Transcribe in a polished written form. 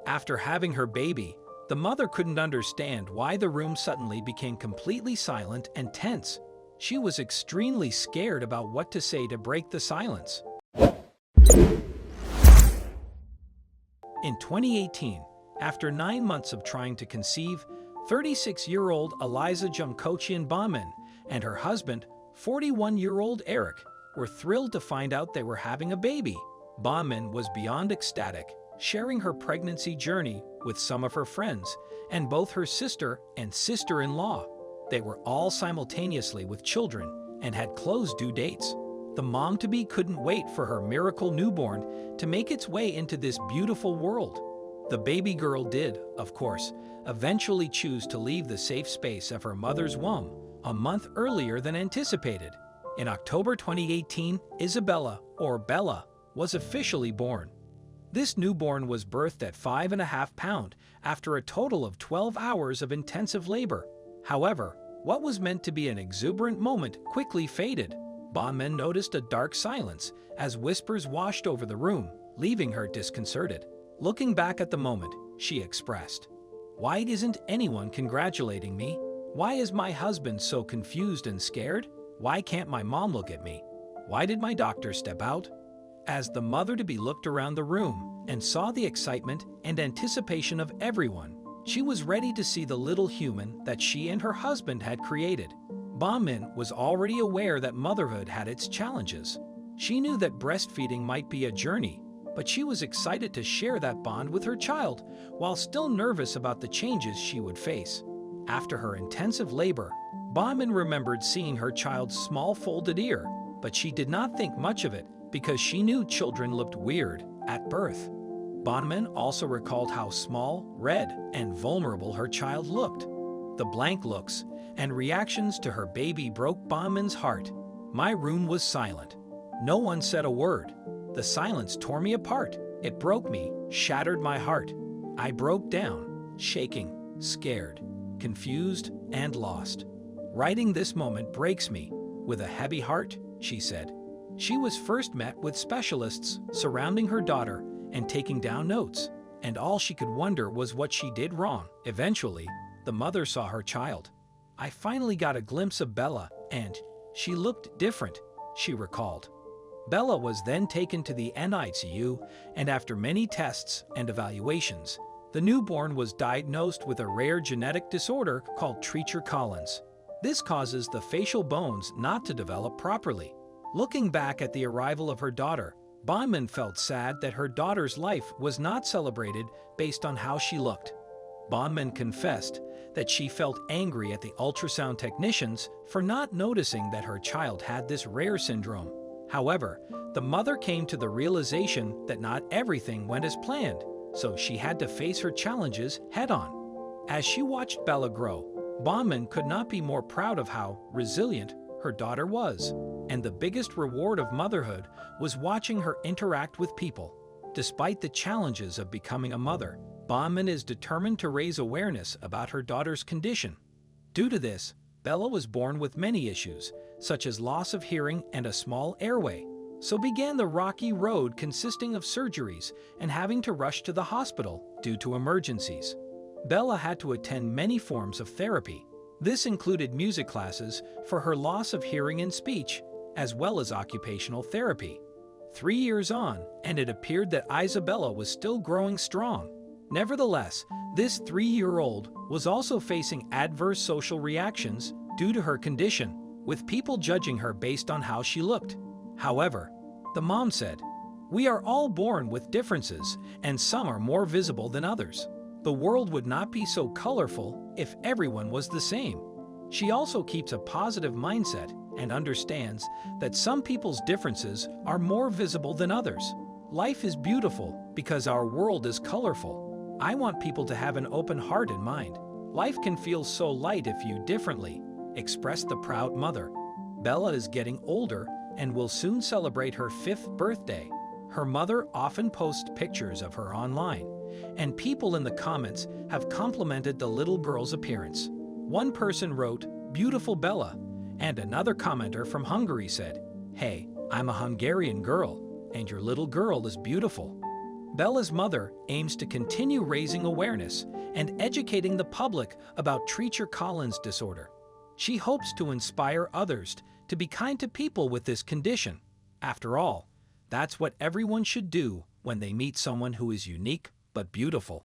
After having her baby, the mother couldn't understand why the room suddenly became completely silent and tense. She was extremely scared about what to say to break the silence. In 2018, after 9 months of trying to conceive, 36-year-old Eliza Jumkochian Baumann and her husband, 41-year-old Eric, were thrilled to find out they were having a baby. Baumann was beyond ecstatic, sharing her pregnancy journey with some of her friends and both her sister and sister-in-law. They were all simultaneously with children and had close due dates. The mom-to-be couldn't wait for her miracle newborn to make its way into this beautiful world. The baby girl did, of course, eventually choose to leave the safe space of her mother's womb a month earlier than anticipated. In October 2018, Isabella, or Bella, was officially born. This newborn was birthed at 5.5 pounds after a total of 12 hours of intensive labor. However, what was meant to be an exuberant moment quickly faded. Baumann noticed a dark silence as whispers washed over the room, leaving her disconcerted. Looking back at the moment, she expressed, "Why isn't anyone congratulating me? Why is my husband so confused and scared? Why can't my mom look at me? Why did my doctor step out?" As the mother-to-be looked around the room and saw the excitement and anticipation of everyone, she was ready to see the little human that she and her husband had created. Baumann was already aware that motherhood had its challenges. She knew that breastfeeding might be a journey, but she was excited to share that bond with her child while still nervous about the changes she would face. After her intensive labor, Baumann remembered seeing her child's small folded ear, but she did not think much of it because she knew children looked weird at birth. Baumann also recalled how small, red, and vulnerable her child looked. The blank looks and reactions to her baby broke Baumann's heart. "My room was silent. No one said a word. The silence tore me apart. It broke me, shattered my heart. I broke down, shaking, scared, confused, and lost. Writing this moment breaks me with a heavy heart," she said. She was first met with specialists surrounding her daughter and taking down notes, and all she could wonder was what she did wrong. Eventually, the mother saw her child. "I finally got a glimpse of Bella, and she looked different," she recalled. Bella was then taken to the NICU, and after many tests and evaluations, the newborn was diagnosed with a rare genetic disorder called Treacher-Collins. This causes the facial bones not to develop properly. Looking back at the arrival of her daughter, Baumann felt sad that her daughter's life was not celebrated based on how she looked. Baumann confessed that she felt angry at the ultrasound technicians for not noticing that her child had this rare syndrome. However, the mother came to the realization that not everything went as planned, so she had to face her challenges head-on. As she watched Bella grow, Baumann could not be more proud of how resilient her daughter was, and the biggest reward of motherhood was watching her interact with people. Despite the challenges of becoming a mother, Baumann is determined to raise awareness about her daughter's condition. Due to this, Bella was born with many issues, such as loss of hearing and a small airway. So began the rocky road consisting of surgeries and having to rush to the hospital due to emergencies. Bella had to attend many forms of therapy. This included music classes for her loss of hearing and speech, as well as occupational therapy. 3 years on, and it appeared that Isabella was still growing strong. Nevertheless, this 3-year-old was also facing adverse social reactions due to her condition, with people judging her based on how she looked. However, the mom said, "We are all born with differences, and some are more visible than others. The world would not be so colorful if everyone was the same." She also keeps a positive mindset and understands that some people's differences are more visible than others. "Life is beautiful because our world is colorful. I want people to have an open heart and mind. Life can feel so light if viewed differently," expressed the proud mother. Bella is getting older and will soon celebrate her 5th birthday. Her mother often posts pictures of her online, and people in the comments have complimented the little girl's appearance. One person wrote, "Beautiful Bella," and another commenter from Hungary said, "Hey, I'm a Hungarian girl, and your little girl is beautiful." Bella's mother aims to continue raising awareness and educating the public about Treacher Collins disorder. She hopes to inspire others to be kind to people with this condition. After all, that's what everyone should do when they meet someone who is unique but beautiful.